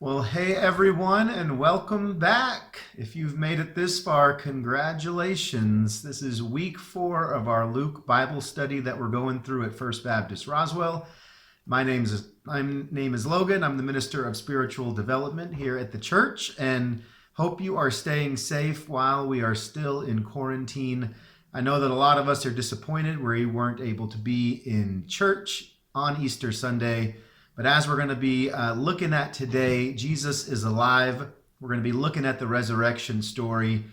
Well, hey everyone, and welcome back. If you've made it this far, congratulations. This is week 4 of our Luke Bible study that we're going through at First Baptist Roswell. My name is Logan. I'm the Minister of Spiritual Development here at the church, and hope you are staying safe while we are still in quarantine. I know that a lot of us are disappointed we weren't able to be in church on Easter Sunday. But as we're going to be looking at today, Jesus is alive. We're going to be looking at the resurrection story.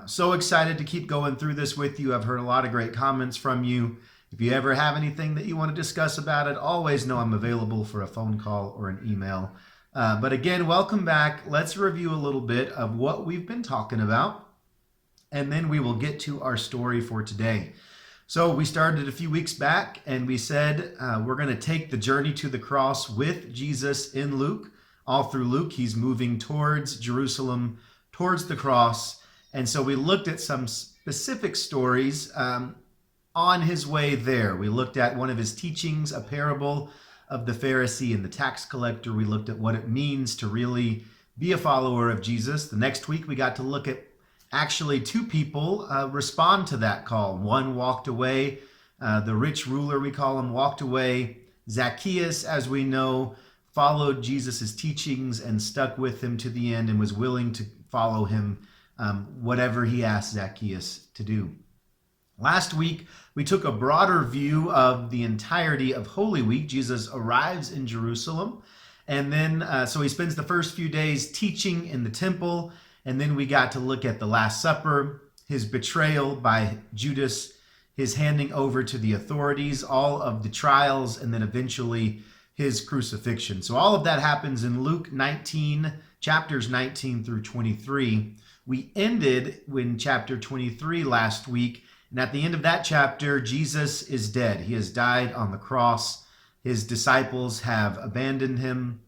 So excited to keep going through this with you. I've heard a lot of great comments from you. If you ever have anything that you want to discuss about it, always know I'm available for a phone call or an email. But again, welcome back. Let's review a little bit of what we've been talking about, and then we will get to our story for today. So we started a few weeks back and we said we're going to take the journey to the cross with Jesus in Luke. All through Luke, he's moving towards Jerusalem, towards the cross. And so we looked at some specific stories on his way there. We looked at one of his teachings, a parable of the Pharisee and the tax collector. We looked at what it means to really be a follower of Jesus. The next week, we got to look at actually two people respond to that call. One walked away. The rich ruler, we call him, walked away. Zacchaeus, as we know, followed Jesus' teachings and stuck with him to the end and was willing to follow him whatever he asked Zacchaeus to do. Last week, we took a broader view of the entirety of Holy Week. Jesus arrives in Jerusalem, and then so he spends the first few days teaching in the temple. And then we got to look at the Last Supper, his betrayal by Judas, his handing over to the authorities, all of the trials, and then eventually his crucifixion. So all of that happens in Luke 19, chapters 19 through 23. We ended in chapter 23 last week, and at the end of that chapter, Jesus is dead. He has died on the cross. His disciples have abandoned him.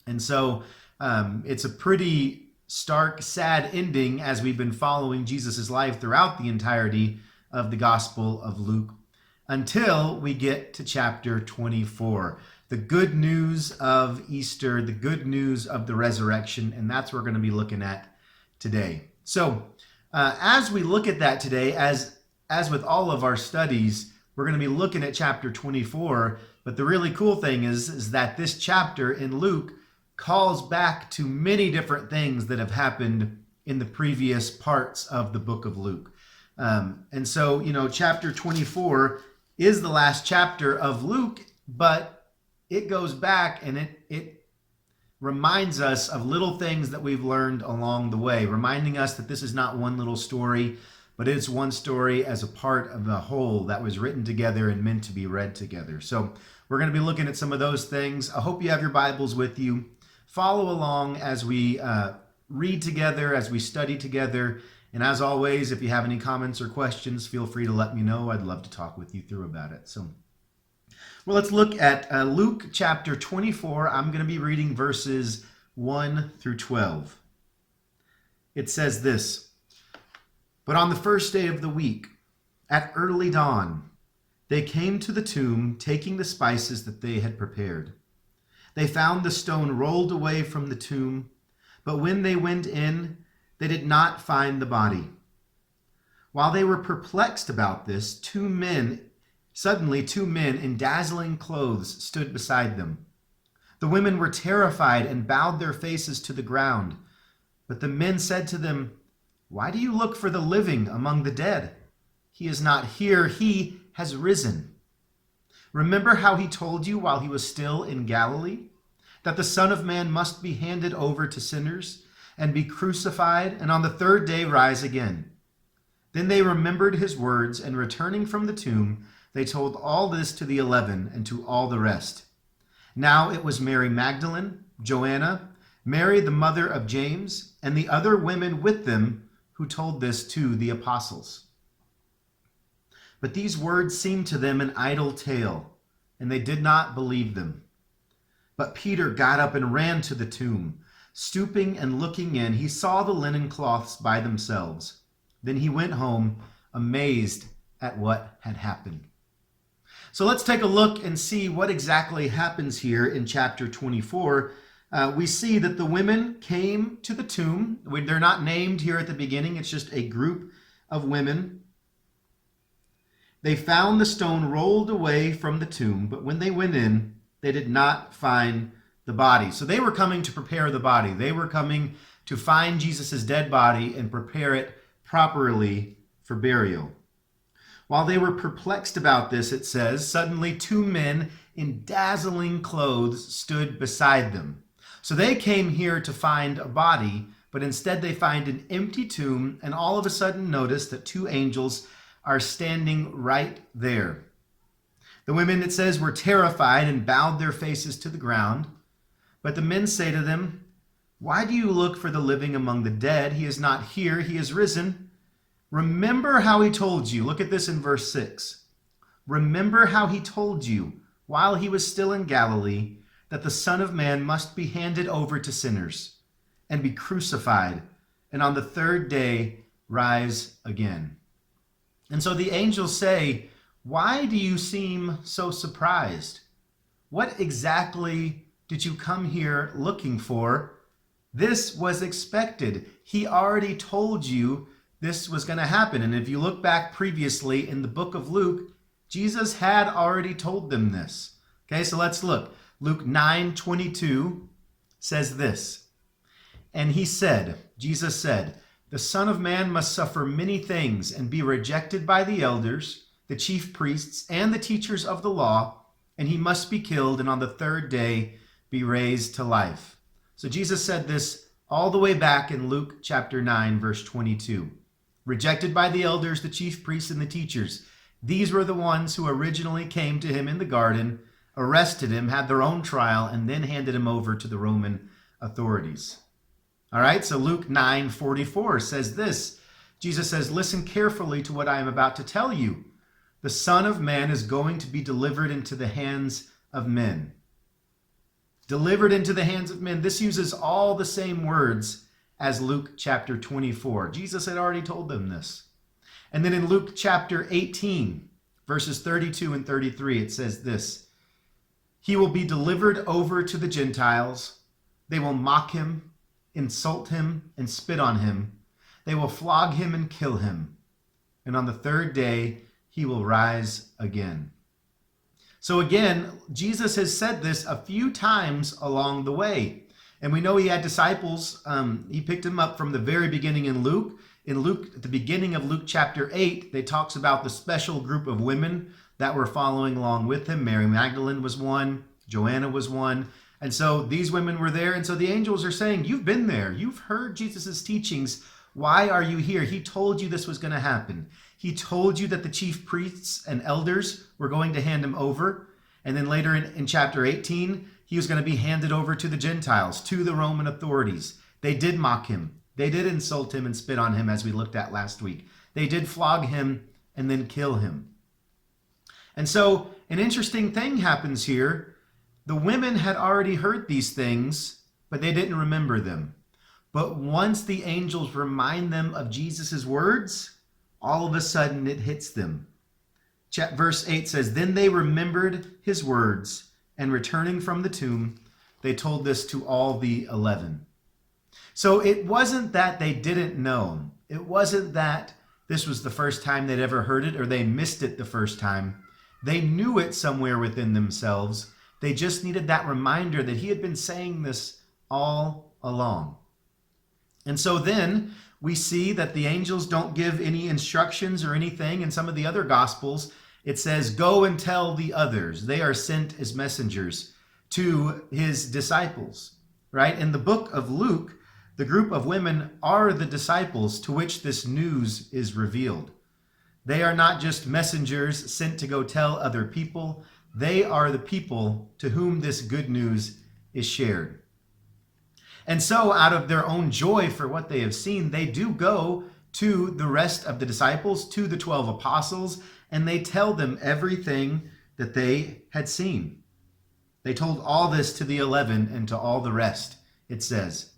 And so it's a pretty stark, sad ending as we've been following Jesus' life throughout the entirety of the Gospel of Luke until we get to chapter 24. The good news of Easter, the good news of the resurrection, and that's what we're going to be looking at today. So as we look at that today, as with all of our studies, we're going to be looking at chapter 24. But the really cool thing is that this chapter in Luke calls back to many different things that have happened in the previous parts of the book of Luke. And so, chapter 24 is the last chapter of Luke, but it goes back and it reminds us of little things that we've learned along the way, reminding us that this is not one little story, but it's one story as a part of a whole that was written together and meant to be read together. So we're going to be looking at some of those things. I hope you have your Bibles with you. Follow along as we read together, as we study together. And as always, if you have any comments or questions, feel free to let me know. I'd love to talk with you through about it. So, well, let's look at Luke chapter 24. I'm going to be reading verses 1 through 12. It says this: "But on the first day of the week, at early dawn, they came to the tomb, taking the spices that they had prepared. They found the stone rolled away from the tomb, but when they went in, they did not find the body. While they were perplexed about this, suddenly two men in dazzling clothes stood beside them. The women were terrified and bowed their faces to the ground. But the men said to them, 'Why do you look for the living among the dead? He is not here, he has risen. Remember how he told you while he was still in Galilee, that the Son of Man must be handed over to sinners and be crucified, and on the third day rise again.' Then they remembered his words, and returning from the tomb, they told all this to the 11 and to all the rest. Now it was Mary Magdalene, Joanna, Mary the mother of James, and the other women with them who told this to the apostles. But these words seemed to them an idle tale, and they did not believe them. But Peter got up and ran to the tomb. Stooping and looking in, he saw the linen cloths by themselves. Then he went home, amazed at what had happened." So let's take a look and see what exactly happens here in chapter 24. we see that the women came to the tomb. They're not named here at the beginning. It's just a group of women. They found the stone rolled away from the tomb, but when they went in, they did not find the body. So they were coming to prepare the body. They were coming to find Jesus' dead body and prepare it properly for burial. While they were perplexed about this, it says, suddenly two men in dazzling clothes stood beside them. So they came here to find a body, but instead they find an empty tomb, and all of a sudden notice that two angels are standing right there. The women, it says, were terrified and bowed their faces to the ground. But the men say to them, "Why do you look for the living among the dead? He is not here, he is risen. Remember how he told you." Look at this in verse 6. "Remember how he told you, while he was still in Galilee, that the Son of Man must be handed over to sinners and be crucified, and on the third day rise again." And so the angels say, "Why do you seem so surprised? What exactly did you come here looking for? This was expected. He already told you this was going to happen." And if you look back previously in the book of Luke, Jesus had already told them this. Okay, so let's look. Luke 9:22 says this. "And he said," Jesus said, "the Son of Man must suffer many things and be rejected by the elders, the chief priests, and the teachers of the law, and he must be killed, and on the third day be raised to life." So Jesus said this all the way back in Luke chapter 9, verse 22. Rejected by the elders, the chief priests, and the teachers. These were the ones who originally came to him in the garden, arrested him, had their own trial, and then handed him over to the Roman authorities. All right, so Luke 9:44 says this. Jesus says, "Listen carefully to what I am about to tell you. The Son of Man is going to be delivered into the hands of men." Delivered into the hands of men. This uses all the same words as Luke chapter 24. Jesus had already told them this. And then in Luke chapter 18, verses 32 and 33, it says this. "He will be delivered over to the Gentiles. They will mock him, insult him, and spit on him. They will flog him and kill him. And on the third day, he will rise again." So again, Jesus has said this a few times along the way. And we know he had disciples. He picked them up from the very beginning in Luke. In Luke, at the beginning of Luke chapter 8, they talks about the special group of women that were following along with him. Mary Magdalene was one. Joanna was one. And so these women were there. And so the angels are saying, "You've been there. You've heard Jesus's teachings. Why are you here? He told you this was going to happen. He told you that the chief priests and elders were going to hand him over. And then later in chapter 18, he was going to be handed over to the Gentiles, to the Roman authorities. They did mock him. They did insult him and spit on him, as we looked at last week. They did flog him and then kill him." And so an interesting thing happens here. The women had already heard these things, but they didn't remember them. But once the angels remind them of Jesus' words, all of a sudden it hits them. Verse 8 says, "Then they remembered his words, and returning from the tomb, they told this to all the 11. So it wasn't that they didn't know. It wasn't that this was the first time they'd ever heard it or they missed it the first time. They knew it somewhere within themselves. They just needed that reminder that he had been saying this all along. And so then we see that the angels don't give any instructions or anything. In some of the other gospels, it says, "Go and tell the others." They are sent as messengers to his disciples, right? In the book of Luke, the group of women are the disciples to which this news is revealed. They are not just messengers sent to go tell other people. They are the people to whom this good news is shared. And so out of their own joy for what they have seen, they do go to the rest of the disciples, to the 12 apostles, and they tell them everything that they had seen. They told all this to the 11 and to all the rest, it says.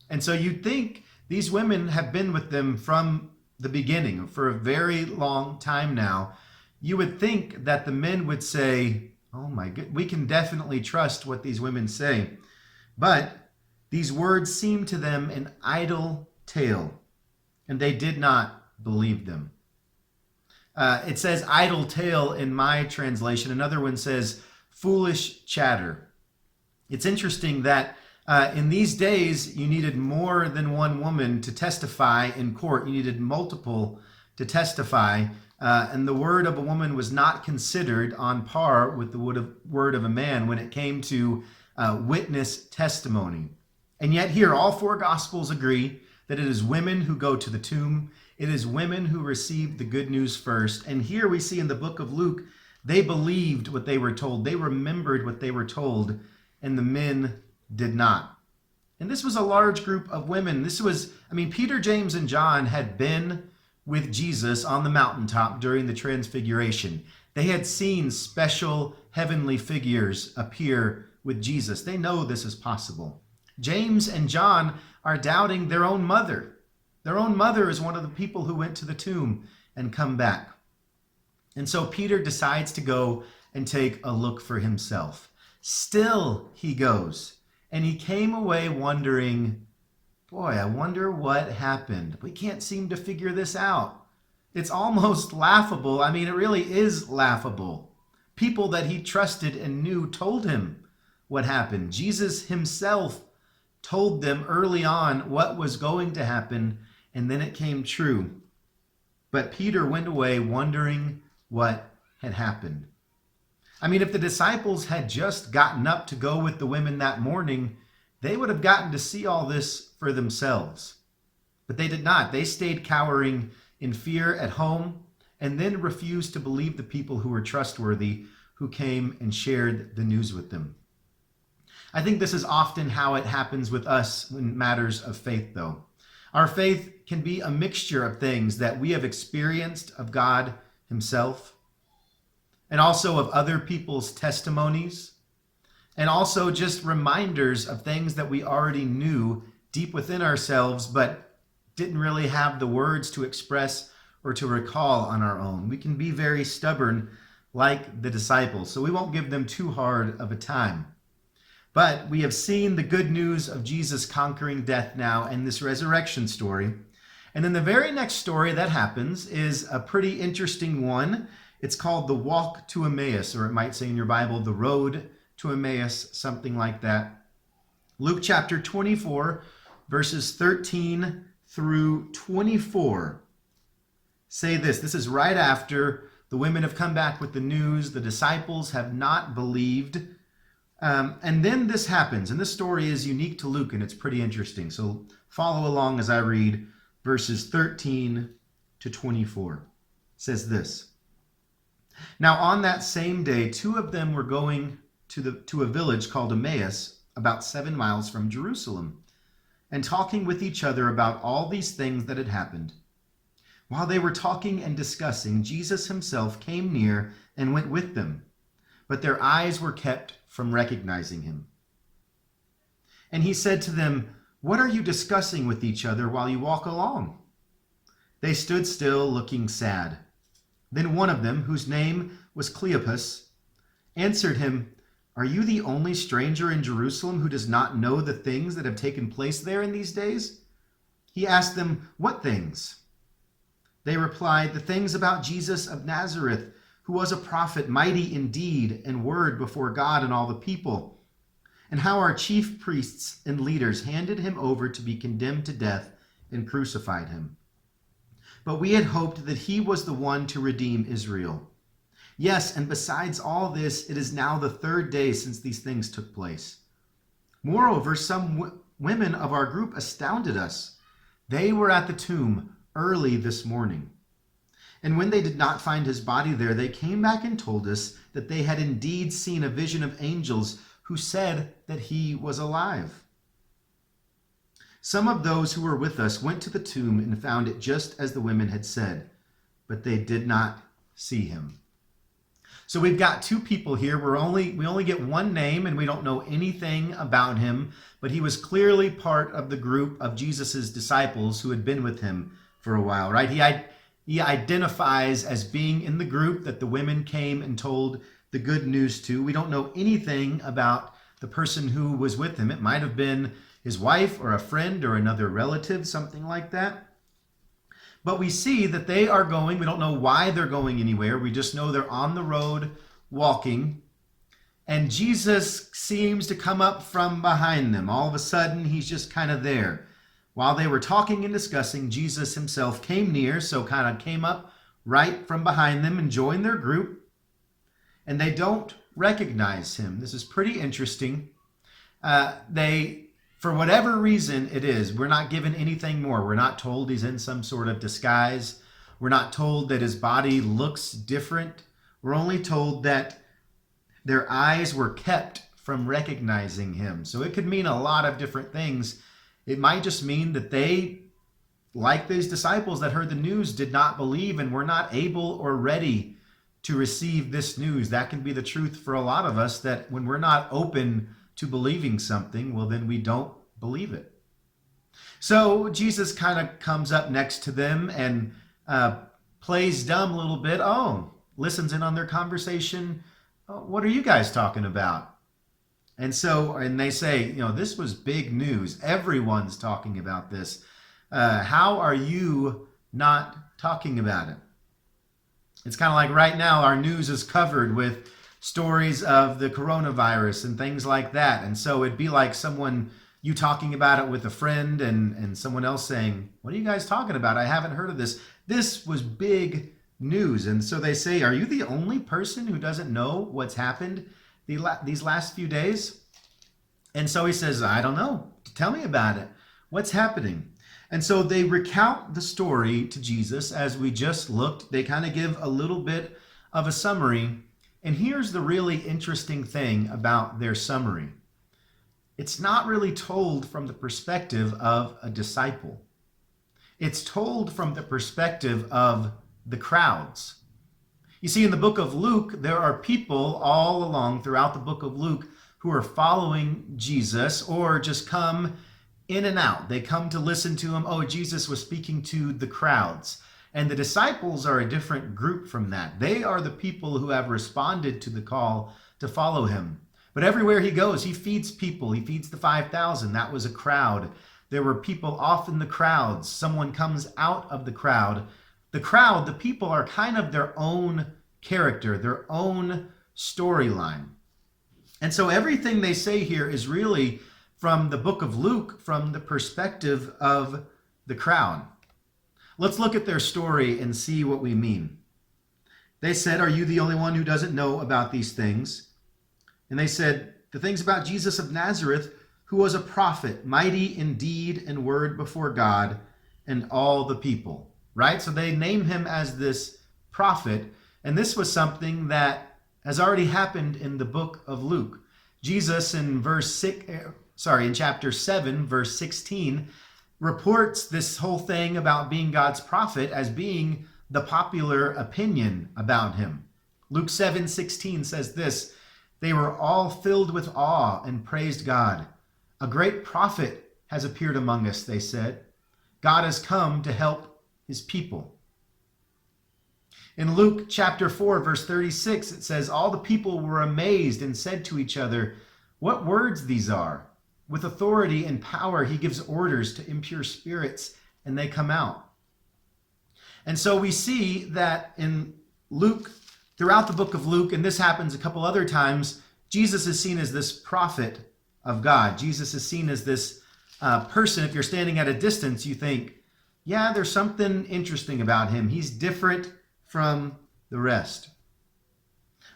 And so you'd think these women have been with them from the beginning for a very long time now. You would think that the men would say, "Oh my God, we can definitely trust what these women say." But these words seemed to them an idle tale, and they did not believe them. It says idle tale in my translation. Another one says foolish chatter. It's interesting that in these days, you needed more than one woman to testify in court. You needed multiple to testify. And the word of a woman was not considered on par with the word of a man when it came to witness testimony. And yet here, all four Gospels agree that it is women who go to the tomb. It is women who receive the good news first. And here we see in the book of Luke, they believed what they were told. They remembered what they were told, and the men did not. And this was a large group of women. Peter, James, and John had been with Jesus on the mountaintop during the Transfiguration. They had seen special heavenly figures appear with Jesus. They know this is possible. James and John are doubting their own mother. Their own mother is one of the people who went to the tomb and come back. And so Peter decides to go and take a look for himself. Still he goes, and he came away wondering, boy, I wonder what happened. We can't seem to figure this out. It's almost laughable. It really is laughable. People that he trusted and knew told him what happened. Jesus himself told them early on what was going to happen, and then it came true. But Peter went away wondering what had happened. If the disciples had just gotten up to go with the women that morning, they would have gotten to see all this for themselves. But they did not. They stayed cowering in fear at home and then refused to believe the people who were trustworthy, who came and shared the news with them. I think this is often how it happens with us in matters of faith, though. Our faith can be a mixture of things that we have experienced of God himself, and also of other people's testimonies, and also just reminders of things that we already knew deep within ourselves, but didn't really have the words to express or to recall on our own. We can be very stubborn like the disciples, so we won't give them too hard of a time. But we have seen the good news of Jesus conquering death now in this resurrection story. And then the very next story that happens is a pretty interesting one. It's called the Walk to Emmaus, or it might say in your Bible, the Road to Emmaus, something like that. Luke chapter 24, verses 13 through 24 say this. This is right after the women have come back with the news. The disciples have not believed. And then this happens, and this story is unique to Luke, and it's pretty interesting. So follow along as I read verses 13 to 24. It says this. Now on that same day, two of them were going to a village called Emmaus, about 7 miles from Jerusalem, and talking with each other about all these things that had happened. While they were talking and discussing, Jesus himself came near and went with them, but their eyes were kept from recognizing him. And he said to them, "What are you discussing with each other while you walk along?" They stood still, looking sad. Then one of them, whose name was Cleopas, answered him, "Are you the only stranger in Jerusalem who does not know the things that have taken place there in these days?" He asked them, "What things?" They replied, "The things about Jesus of Nazareth, who was a prophet, mighty in deed and word before God and all the people, and how our chief priests and leaders handed him over to be condemned to death and crucified him. But we had hoped that he was the one to redeem Israel. Yes, and besides all this, it is now the 3rd day since these things took place. Moreover, some women of our group astounded us. They were at the tomb early this morning. And when they did not find his body there, they came back and told us that they had indeed seen a vision of angels who said that he was alive. Some of those who were with us went to the tomb and found it just as the women had said, but they did not see him." So we've got two people here. We only get one name, and we don't know anything about him, but he was clearly part of the group of Jesus's disciples who had been with him for a while, right? He identifies as being in the group that the women came and told the good news to. We don't know anything about the person who was with him. It might have been his wife or a friend or another relative, something like that. But we see that they are going. We don't know why they're going anywhere. We just know they're on the road walking. And Jesus seems to come up from behind them. All of a sudden, he's just kind of there. While they were talking and discussing, Jesus himself came near, so kind of came up right from behind them and joined their group. And they don't recognize him. This is pretty interesting. For whatever reason it is, we're not given anything more. We're not told he's in some sort of disguise. We're not told that his body looks different. We're only told that their eyes were kept from recognizing him. So it could mean a lot of different things. It might just mean that they, like these disciples that heard the news, did not believe and were not able or ready to receive this news. That can be the truth for a lot of us, that when we're not open to believing something, well, then we don't believe it. So Jesus kind of comes up next to them and plays dumb a little bit. Listens in on their conversation. What are you guys talking about? And they say, this was big news. Everyone's talking about this. How are you not talking about it? It's kind of like right now our news is covered with stories of the coronavirus and things like that. And so it'd be like you talking about it with a friend and someone else saying, what are you guys talking about? I haven't heard of this. This was big news. And so they say, are you the only person who doesn't know what's happened these last few days? And so he says, I don't know. Tell me about it. What's happening? And so they recount the story to Jesus as we just looked. They kind of give a little bit of a summary. And here's the really interesting thing about their summary. It's not really told from the perspective of a disciple. It's told from the perspective of the crowds. You see, in the book of Luke, there are people all along throughout the book of Luke who are following Jesus or just come in and out. They come to listen to him. Jesus was speaking to the crowds. And the disciples are a different group from that. They are the people who have responded to the call to follow him. But everywhere he goes, he feeds people. He feeds the 5,000. That was a crowd. There were people off in the crowds. Someone comes out of the crowd. The people are kind of their own character, their own storyline. And so everything they say here is really from the book of Luke, from the perspective of the crowd. Let's look at their story and see what we mean. They said, are you the only one who doesn't know about these things? And they said, the things about Jesus of Nazareth, who was a prophet, mighty in deed and word before God and all the people. Right? So they name him as this prophet. And this was something that has already happened in the book of Luke. Jesus in chapter 7, verse 16, reports this whole thing about being God's prophet as being the popular opinion about him. Luke 7:16 says this, they were all filled with awe and praised God. A great prophet has appeared among us, they said. God has come to help his people. In Luke chapter 4, verse 36, it says, all the people were amazed and said to each other, what words these are? With authority and power, he gives orders to impure spirits, and they come out. And so we see that in Luke, throughout the book of Luke, and this happens a couple other times, Jesus is seen as this prophet of God. Jesus is seen as this person. If you're standing at a distance, you think, yeah, there's something interesting about him. He's different from the rest.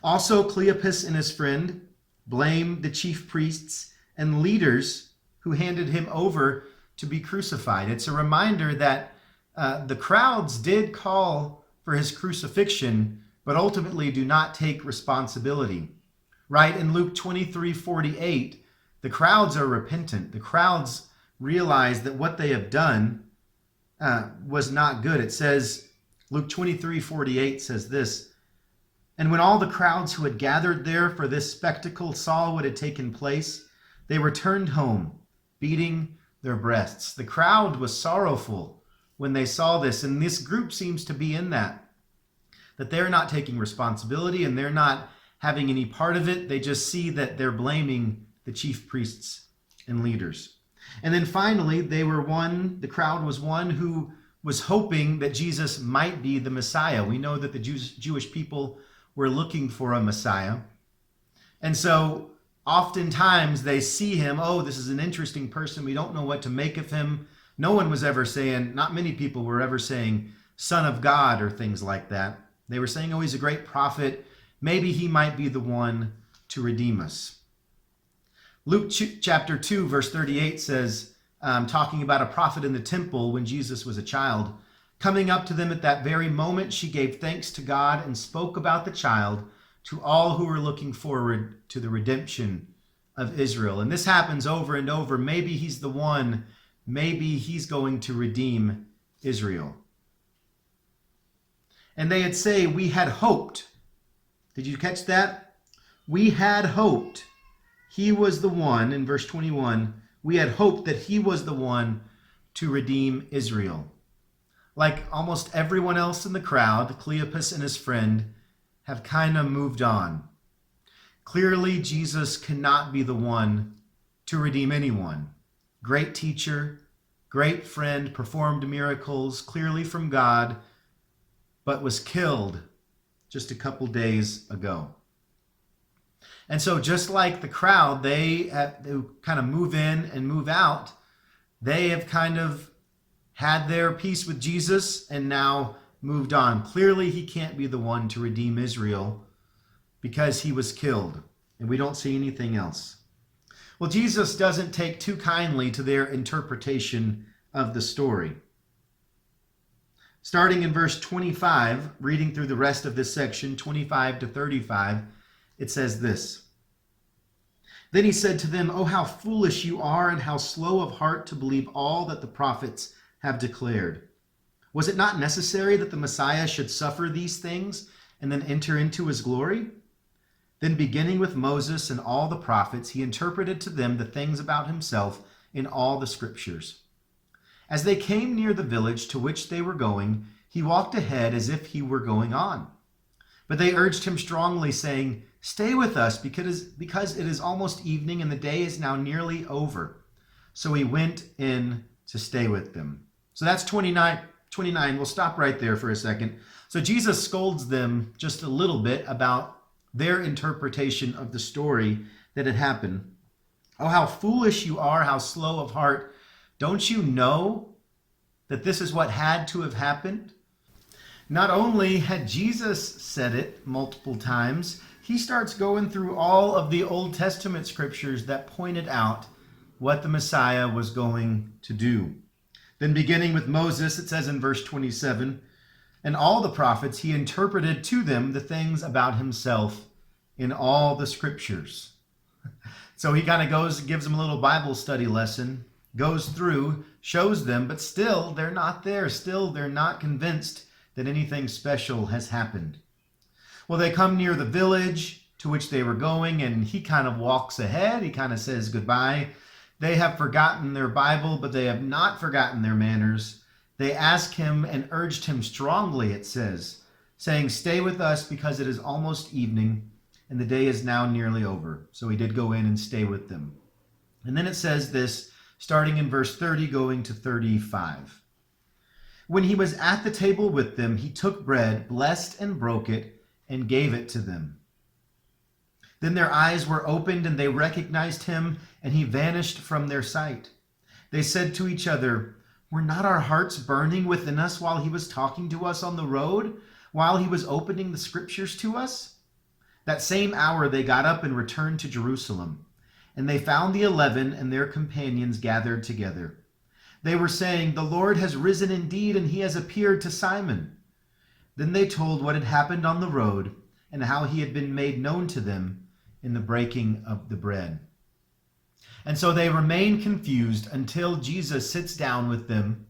Also, Cleopas and his friend blamed the chief priests and leaders who handed him over to be crucified. It's a reminder that the crowds did call for his crucifixion, but ultimately do not take responsibility. Right? In Luke 23:48, the crowds are repentant. The crowds realize that what they have done was not good. It says, Luke 23:48 says this, and when all the crowds who had gathered there for this spectacle saw what had taken place, they returned home, beating their breasts. The crowd was sorrowful when they saw this, and this group seems to be in that they're not taking responsibility and they're not having any part of it. They just see that they're blaming the chief priests and leaders. And then finally, the crowd was one who was hoping that Jesus might be the Messiah. We know that the Jewish people were looking for a Messiah. And so oftentimes they see him, oh, this is an interesting person. We don't know what to make of him. No one was ever saying, not many people were ever saying Son of God or things like that. They were saying, oh, he's a great prophet. Maybe he might be the one to redeem us. Luke chapter 2, verse 38 says, talking about a prophet in the temple when Jesus was a child, coming up to them at that very moment, she gave thanks to God and spoke about the child to all who were looking forward to the redemption of Israel. And this happens over and over. Maybe he's the one. Maybe he's going to redeem Israel. And they'd say, we had hoped. Did you catch that? We had hoped he was the one, in verse 21, we had hoped that he was the one to redeem Israel. Like almost everyone else in the crowd, Cleopas and his friend have kind of moved on. Clearly, Jesus cannot be the one to redeem anyone. Great teacher, great friend, performed miracles, clearly from God, but was killed just a couple days ago. And so just like the crowd, they kind of move in and move out. They have kind of had their peace with Jesus and now moved on. Clearly, he can't be the one to redeem Israel because he was killed, and we don't see anything else. Well, Jesus doesn't take too kindly to their interpretation of the story. Starting in verse 25, reading through the rest of this section, 25 to 35, it says this. Then he said to them, oh, how foolish you are and how slow of heart to believe all that the prophets have declared. Was it not necessary that the Messiah should suffer these things and then enter into his glory? Then beginning with Moses and all the prophets, he interpreted to them the things about himself in all the scriptures. As they came near the village to which they were going, he walked ahead as if he were going on. But they urged him strongly, saying, stay with us, because it is almost evening and the day is now nearly over. So he went in to stay with them. So that's 29. We'll stop right there for a second. So Jesus scolds them just a little bit about their interpretation of the story that had happened. Oh, how foolish you are, how slow of heart. Don't you know that this is what had to have happened? Not only had Jesus said it multiple times, he starts going through all of the Old Testament scriptures that pointed out what the Messiah was going to do. Then beginning with Moses, it says in verse 27, and all the prophets, he interpreted to them the things about himself in all the scriptures. So he kind of gives them a little Bible study lesson, goes through, shows them, but still they're not there. Still they're not convinced that anything special has happened. Well, they come near the village to which they were going, and he kind of walks ahead. He kind of says goodbye. They have forgotten their Bible, but they have not forgotten their manners. They asked him and urged him strongly, it says, saying, stay with us because it is almost evening, and the day is now nearly over. So he did go in and stay with them. And then it says this, starting in verse 30, going to 35. When he was at the table with them, he took bread, blessed and broke it, and gave it to them. Then their eyes were opened, and they recognized him, and he vanished from their sight. They said to each other, were not our hearts burning within us while he was talking to us on the road, while he was opening the scriptures to us? That same hour they got up and returned to Jerusalem, and they found the 11 and their companions gathered together. They were saying, the Lord has risen indeed, and he has appeared to Simon. Then they told what had happened on the road and how he had been made known to them in the breaking of the bread. And so they remain confused until Jesus sits down with them,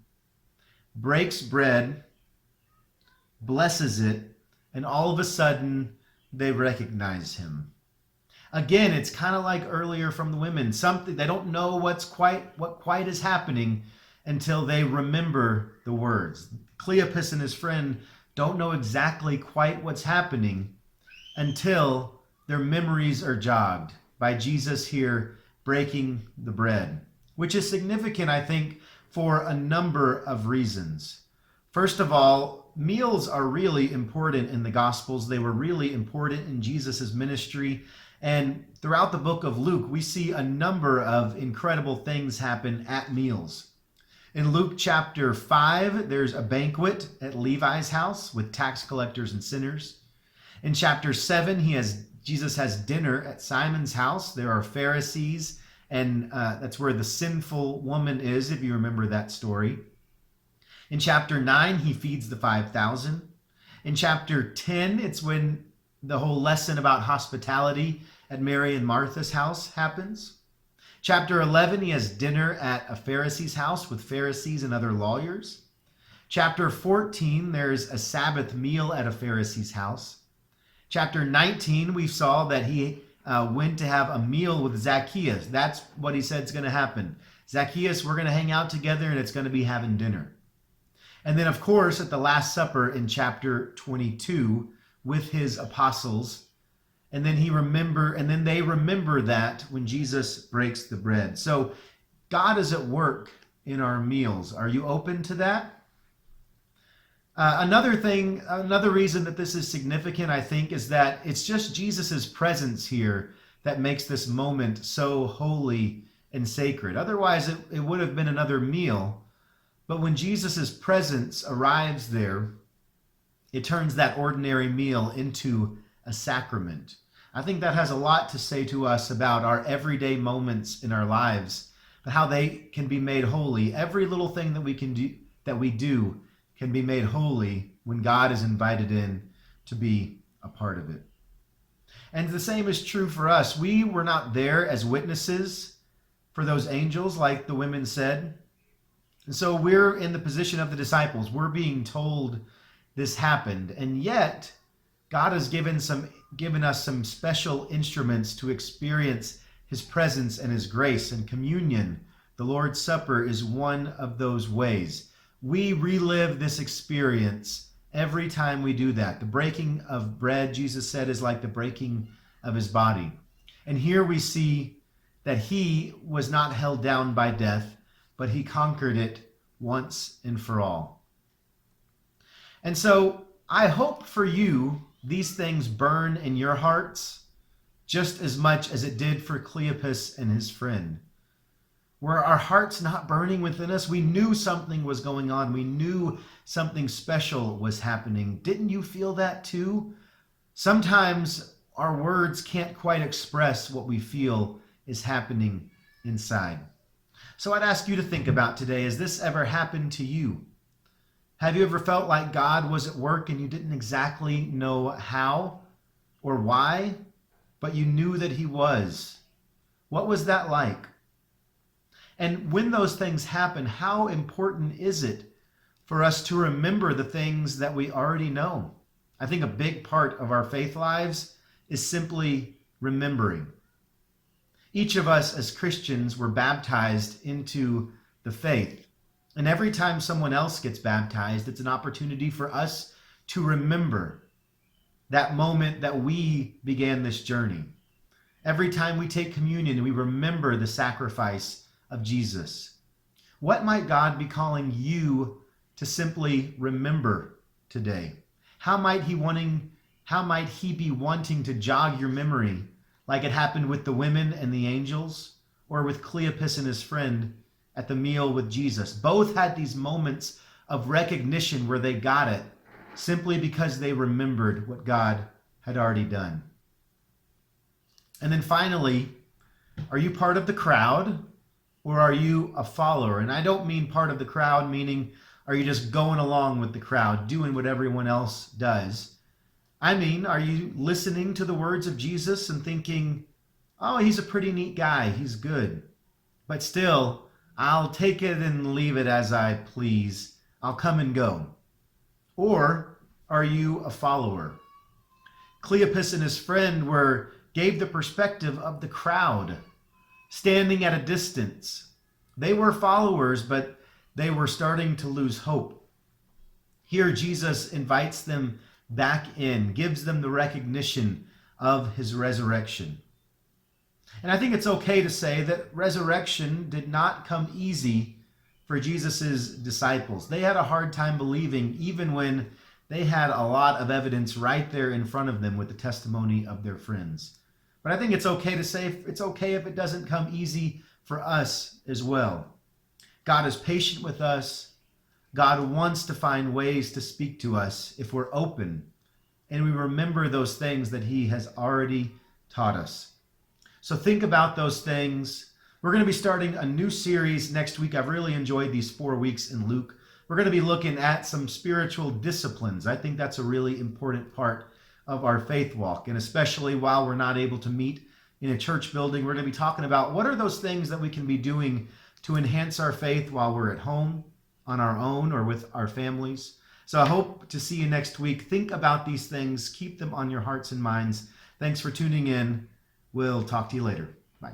breaks bread, blesses it, and all of a sudden they recognize him. Again, it's kind of like earlier from the women. Something they don't know what quite is happening until they remember the words. Cleopas and his friend don't know exactly quite what's happening until their memories are jogged by Jesus here breaking the bread, which is significant, I think, for a number of reasons. First of all, meals are really important in the Gospels. They were really important in Jesus' ministry. And throughout the book of Luke, we see a number of incredible things happen at meals. In Luke chapter 5, there's a banquet at Levi's house with tax collectors and sinners. In chapter 7, Jesus has dinner at Simon's house. There are Pharisees, and that's where the sinful woman is, if you remember that story. In chapter 9, he feeds the 5,000. In chapter 10, it's when the whole lesson about hospitality at Mary and Martha's house happens. Chapter 11, he has dinner at a Pharisee's house with Pharisees and other lawyers. Chapter 14, there's a Sabbath meal at a Pharisee's house. Chapter 19, we saw that he went to have a meal with Zacchaeus. That's what he said is going to happen. Zacchaeus, we're going to hang out together, and it's going to be having dinner. And then, of course, at the Last Supper in chapter 22 with his apostles, and then they remember that when Jesus breaks the bread. So God is at work in our meals. Are you open to that? Another reason that this is significant, I think, is that it's just Jesus's presence here that makes this moment so holy and sacred. Otherwise, it would have been another meal. But when Jesus' presence arrives there, it turns that ordinary meal into a sacrament. I think that has a lot to say to us about our everyday moments in our lives, but how they can be made holy. Every little thing that we do can be made holy when God is invited in to be a part of it. And the same is true for us. We were not there as witnesses for those angels, like the women said. And so we're in the position of the disciples. We're being told this happened. And yet, God has given us some special instruments to experience his presence and his grace and communion. The Lord's Supper is one of those ways. We relive this experience every time we do that. The breaking of bread, Jesus said, is like the breaking of his body. And here we see that he was not held down by death, but he conquered it once and for all. And so I hope for you, these things burn in your hearts just as much as it did for Cleopas and his friend. Were our hearts not burning within us? We knew something was going on. We knew something special was happening. Didn't you feel that too? Sometimes our words can't quite express what we feel is happening inside. So I'd ask you to think about today, has this ever happened to you? Have you ever felt like God was at work and you didn't exactly know how or why, but you knew that he was? What was that like? And when those things happen, how important is it for us to remember the things that we already know? I think a big part of our faith lives is simply remembering. Each of us as Christians were baptized into the faith. And every time someone else gets baptized, it's an opportunity for us to remember that moment that we began this journey. Every time we take communion, we remember the sacrifice of Jesus. What might God be calling you to simply remember today? How might he be wanting to jog your memory, like it happened with the women and the angels, or with Cleopas and his friend at the meal with Jesus? Both had these moments of recognition where they got it simply because they remembered what God had already done. And then finally, are you part of the crowd or are you a follower? And I don't mean part of the crowd, meaning are you just going along with the crowd, doing what everyone else does? I mean, are you listening to the words of Jesus and thinking, oh, he's a pretty neat guy, he's good, but still, I'll take it and leave it as I please. I'll come and go. Or are you a follower? Cleopas and his friend gave the perspective of the crowd, standing at a distance. They were followers, but they were starting to lose hope. Here, Jesus invites them back in, gives them the recognition of his resurrection. And I think it's okay to say that resurrection did not come easy for Jesus's disciples. They had a hard time believing, even when they had a lot of evidence right there in front of them with the testimony of their friends. But I think it's okay to say it's okay if it doesn't come easy for us as well. God is patient with us. God wants to find ways to speak to us if we're open and we remember those things that he has already taught us. So think about those things. We're going to be starting a new series next week. I've really enjoyed these 4 weeks in Luke. We're going to be looking at some spiritual disciplines. I think that's a really important part of our faith walk. And especially while we're not able to meet in a church building, we're going to be talking about what are those things that we can be doing to enhance our faith while we're at home, on our own, or with our families. So I hope to see you next week. Think about these things. Keep them on your hearts and minds. Thanks for tuning in. We'll talk to you later. Bye.